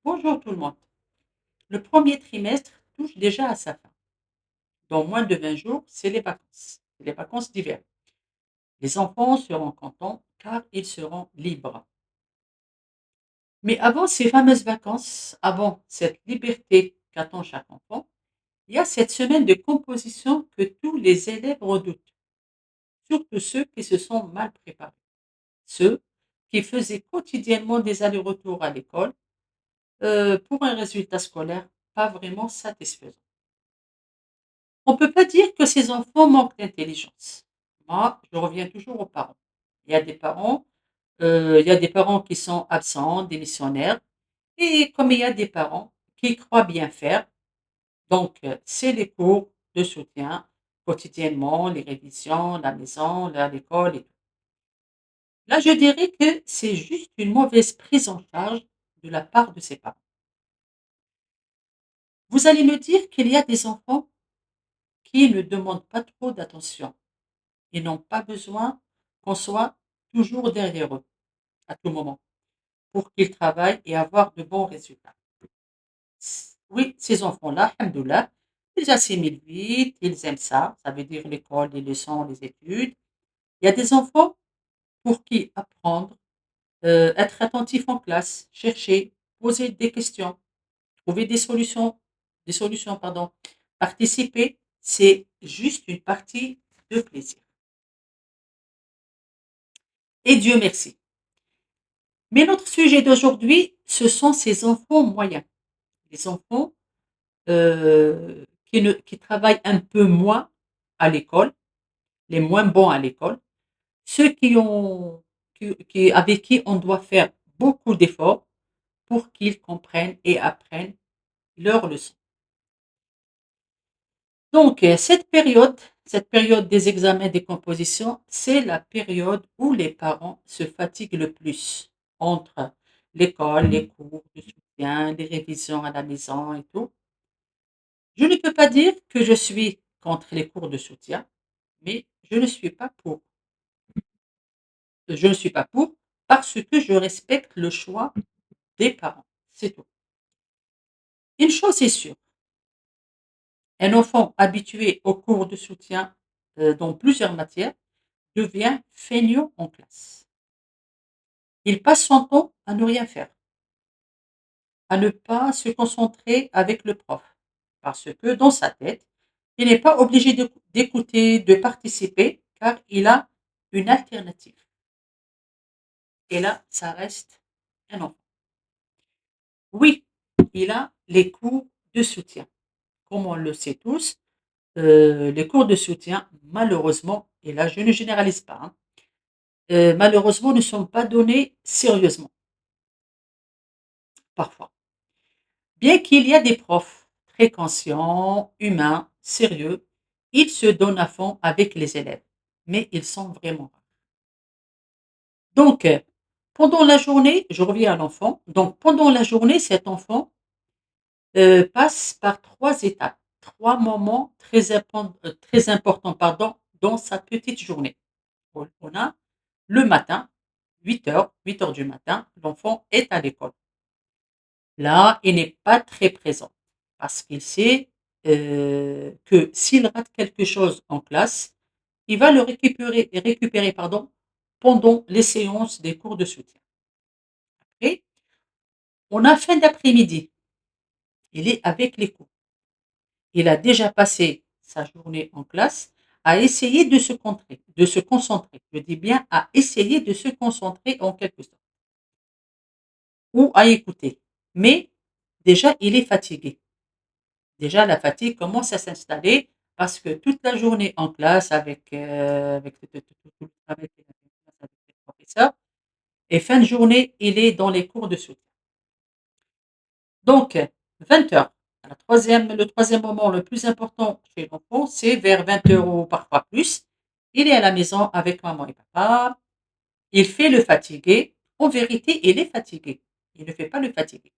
Bonjour tout le monde. Le premier trimestre touche déjà à sa fin. Dans moins de 20 jours, c'est les vacances d'hiver. Les enfants seront contents car ils seront libres. Mais avant ces fameuses vacances, avant cette liberté qu'attend chaque enfant, il y a cette semaine de composition que tous les élèves redoutent, surtout ceux qui se sont mal préparés, ceux qui faisaient quotidiennement des allers-retours à l'école pour un résultat scolaire pas vraiment satisfaisant. On ne peut pas dire que ces enfants manquent d'intelligence. Moi, je reviens toujours aux parents. Il y a des parents, il y a des parents qui sont absents, démissionnaires, et comme il y a des parents qui croient bien faire, donc c'est les cours de soutien quotidiennement, les révisions, la maison, l'école et tout. Là, je dirais que c'est juste une mauvaise prise en charge de la part de ces parents. Vous allez me dire qu'il y a des enfants qui ne demandent pas trop d'attention. Ils n'ont pas besoin qu'on soit toujours derrière eux, à tout moment, pour qu'ils travaillent et avoir de bons résultats. Oui, ces enfants-là, alhamdoulilah, ils assimilent vite, ils aiment ça, ça veut dire l'école, les leçons, les études. Il y a des enfants pour qui apprendre, être attentif en classe, chercher, poser des questions, trouver des solutions, pardon, participer, c'est juste une partie de plaisir. Et Dieu merci. Mais notre sujet d'aujourd'hui, ce sont ces enfants moyens, les enfants qui travaillent un peu moins à l'école, les moins bons à l'école, ceux avec qui on doit faire beaucoup d'efforts pour qu'ils comprennent et apprennent leurs leçons. Donc, cette période des examens des compositions, c'est la période où les parents se fatiguent le plus entre l'école, les cours de soutien, les révisions à la maison et tout. Je ne peux pas dire que je suis contre les cours de soutien, mais je ne suis pas pour parce que je respecte le choix des parents. C'est tout. Une chose est sûre, un enfant habitué aux cours de soutien dans plusieurs matières devient feignant en classe. Il passe son temps à ne rien faire, à ne pas se concentrer avec le prof, parce que dans sa tête, il n'est pas obligé d'écouter, de participer, car il a une alternative. Et là, ça reste un enfant. Oui, il a les cours de soutien. Comme on le sait tous, les cours de soutien, malheureusement, et là je ne généralise pas, hein, malheureusement ne sont pas donnés sérieusement, parfois. Bien qu'il y a des profs très conscients, humains, sérieux, ils se donnent à fond avec les élèves, mais ils sont vraiment rares. Donc, pendant la journée, je reviens à l'enfant, donc pendant la journée, cet enfant passe par 3 étapes, 3 moments très importants pardon, dans sa petite journée. On a le matin, 8 heures du matin, l'enfant est à l'école. Là, il n'est pas très présent parce qu'il sait que s'il rate quelque chose en classe, il va le récupérer pardon, pendant les séances des cours de soutien. Après, on a fin d'après-midi, il est avec les cours. Il a déjà passé sa journée en classe à essayer de se concentrer. Je dis bien à essayer de se concentrer en quelque sorte ou à écouter. Mais déjà, il est fatigué. Déjà, la fatigue commence à s'installer parce que toute la journée en classe avec tout le travail qu'il a fait en classe avec les professeurs, et fin de journée, il est dans les cours de soutien. Donc, 20 heures. Le troisième moment le plus important chez l'enfant, c'est vers 20 heures ou parfois plus. Il est à la maison avec maman et papa. Il fait le fatigué. En vérité, il est fatigué. Il ne fait pas le fatigué.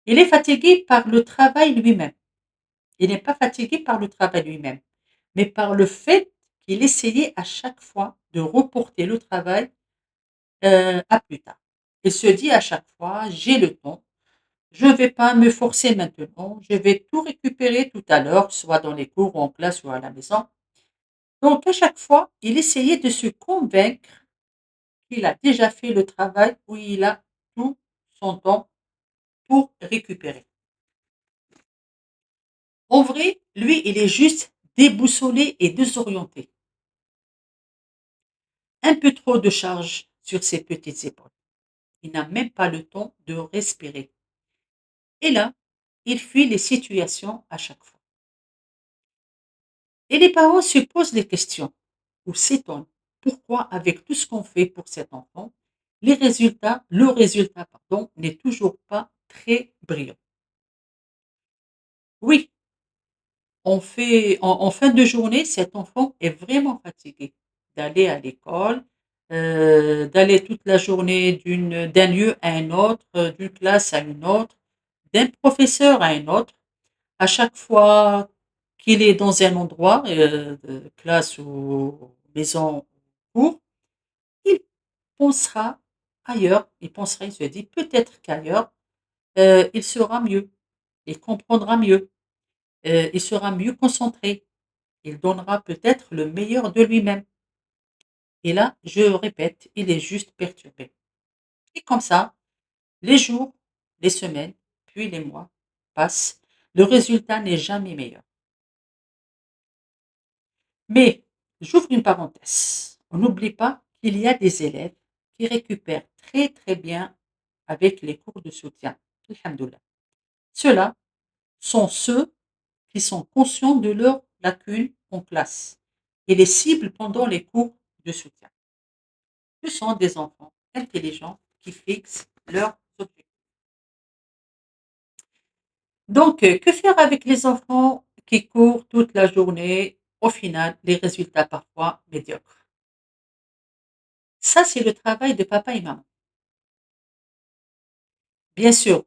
Il est fatigué par le travail lui-même. Il n'est pas fatigué par le travail lui-même, mais par le fait qu'il essayait à chaque fois de reporter le travail à plus tard. Il se dit à chaque fois, j'ai le temps, Je ne vais pas me forcer maintenant, je vais tout récupérer tout à l'heure, soit dans les cours ou en classe ou à la maison. Donc à chaque fois, il essayait de se convaincre qu'il a déjà fait le travail où il a tout son temps pour récupérer. En vrai, lui, il est juste déboussolé et désorienté. Un peu trop de charge sur ses petites épaules. Il n'a même pas le temps de respirer. Et là, il fuit les situations à chaque fois. Et les parents se posent des questions ou s'étonnent. Pourquoi, avec tout ce qu'on fait pour cet enfant, le résultat, pardon, n'est toujours pas très brillant. Oui, en fin de journée, cet enfant est vraiment fatigué d'aller à l'école, d'aller toute la journée d'un lieu à un autre, d'une classe à une autre, d'un professeur à un autre. À chaque fois qu'il est dans un endroit, classe ou maison, cours, il pensera ailleurs. Il pensera, il se dit peut-être qu'ailleurs, il sera mieux, il comprendra mieux, il sera mieux concentré, il donnera peut-être le meilleur de lui-même. Et là, je répète, il est juste perturbé. Et comme ça, les jours, les semaines, puis les mois passent. Le résultat n'est jamais meilleur. Mais, j'ouvre une parenthèse. On n'oublie pas qu'il y a des élèves qui récupèrent très très bien avec les cours de soutien. Alhamdoulilah. Ceux-là sont ceux qui sont conscients de leurs lacunes en classe et les cibles pendant les cours de soutien. Ce sont des enfants intelligents qui fixent leurs objectifs. Donc, que faire avec les enfants qui courent toute la journée? Au final, les résultats parfois médiocres. Ça, c'est le travail de papa et maman. Bien sûr,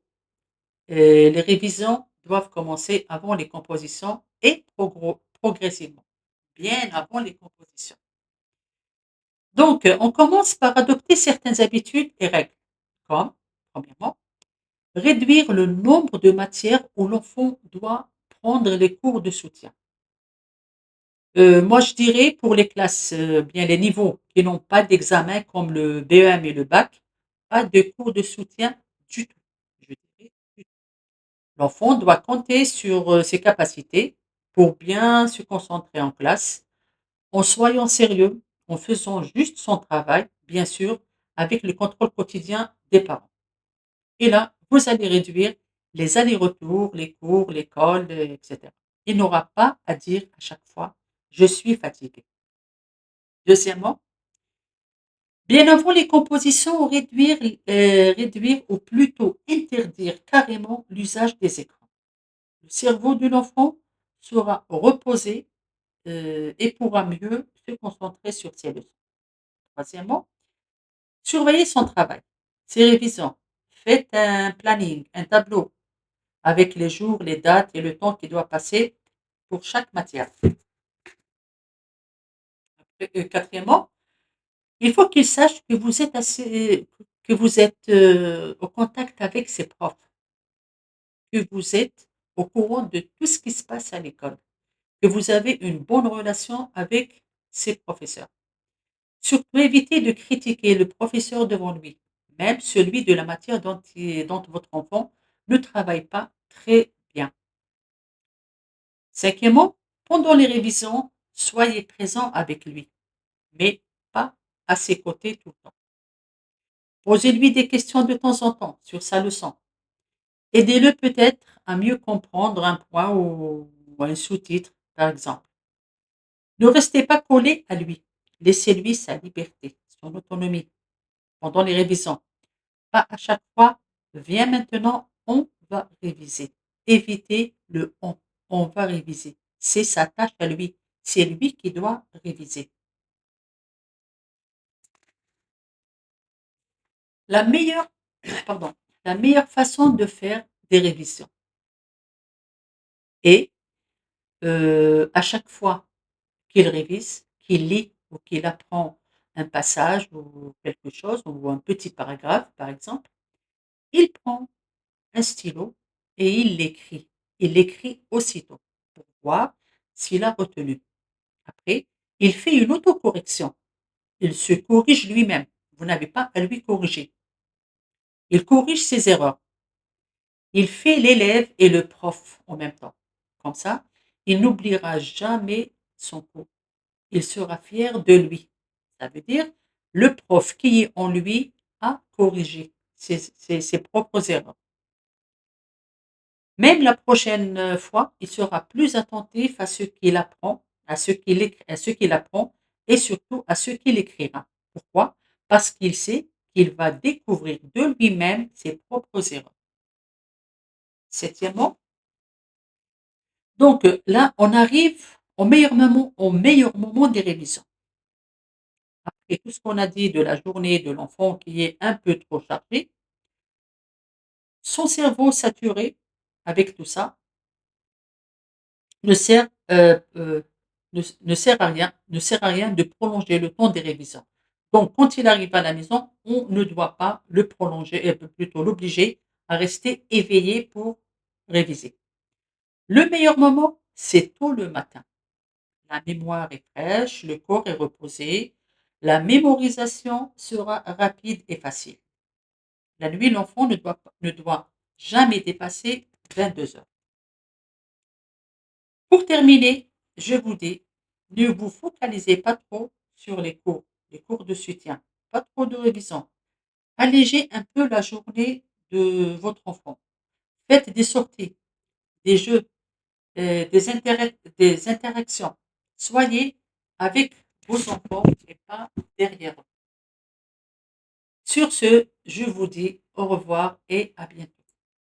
les révisions doivent commencer avant les compositions et progressivement, bien avant les compositions. Donc, on commence par adopter certaines habitudes et règles, comme, premièrement, réduire le nombre de matières où l'enfant doit prendre les cours de soutien. Moi, je dirais pour les classes, bien les niveaux qui n'ont pas d'examen comme le BEM et le bac, pas de cours de soutien du tout. Je dirais du tout. L'enfant doit compter sur ses capacités pour bien se concentrer en classe, en soyant sérieux, en faisant juste son travail, bien sûr, avec le contrôle quotidien des parents. Et là, vous allez réduire les allers-retours, les cours, l'école, etc. Il n'aura pas à dire à chaque fois, je suis fatigué. Deuxièmement, bien avant les compositions, réduire ou plutôt interdire carrément l'usage des écrans. Le cerveau de l'enfant sera reposé et pourra mieux se concentrer sur ses leçons. Troisièmement, surveiller son travail, ses révisions. Faites un planning, un tableau avec les jours, les dates et le temps qu'il doit passer pour chaque matière. Quatrièmement, il faut qu'il sache que vous êtes au contact avec ses profs, que vous êtes au courant de tout ce qui se passe à l'école, que vous avez une bonne relation avec ses professeurs. Surtout, évitez de critiquer le professeur devant lui, même celui de la matière dont votre enfant ne travaille pas très bien. Cinquièmement, pendant les révisions, soyez présent avec lui, mais pas à ses côtés tout le temps. Posez-lui des questions de temps en temps sur sa leçon. Aidez-le peut-être à mieux comprendre un point ou un sous-titre, par exemple. Ne restez pas collé à lui. Laissez-lui sa liberté, son autonomie pendant les révisions. Pas à chaque fois, viens maintenant, on va réviser. Évitez le on. On va réviser. C'est sa tâche à lui. C'est lui qui doit réviser. La meilleure, pardon, la meilleure façon de faire des révisions est à chaque fois qu'il révise, qu'il lit ou qu'il apprend un passage ou quelque chose ou un petit paragraphe par exemple, il prend un stylo et il l'écrit. Il l'écrit aussitôt pour voir s'il a retenu. Après, il fait une autocorrection. Il se corrige lui-même. Vous n'avez pas à lui corriger. Il corrige ses erreurs. Il fait l'élève et le prof en même temps. Comme ça, il n'oubliera jamais son cours. Il sera fier de lui. Ça veut dire le prof qui est en lui a corrigé ses propres erreurs. Même la prochaine fois, il sera plus attentif à ce qu'il apprend, à ce qu'il apprend et surtout à ce qu'il écrira. Pourquoi? Parce qu'il sait qu'il va découvrir de lui-même ses propres erreurs. Septièmement, donc là, on arrive au meilleur moment des révisions. Après tout ce qu'on a dit de la journée de l'enfant qui est un peu trop chargé, son cerveau saturé avec tout ça ne sert, ne sert à rien, ne sert à rien de prolonger le temps des révisions. Donc, quand il arrive à la maison, on ne doit pas le prolonger, plutôt l'obliger à rester éveillé pour réviser. Le meilleur moment, c'est tôt le matin. La mémoire est fraîche, le corps est reposé, la mémorisation sera rapide et facile. La nuit, l'enfant ne doit jamais dépasser 22 heures. Pour terminer, je vous dis, ne vous focalisez pas trop sur les cours de soutien, pas trop de révision. Allégez un peu la journée de votre enfant. Faites des sorties, des jeux, des interactions. Soyez avec vos enfants et pas derrière eux. Sur ce, je vous dis au revoir et à bientôt.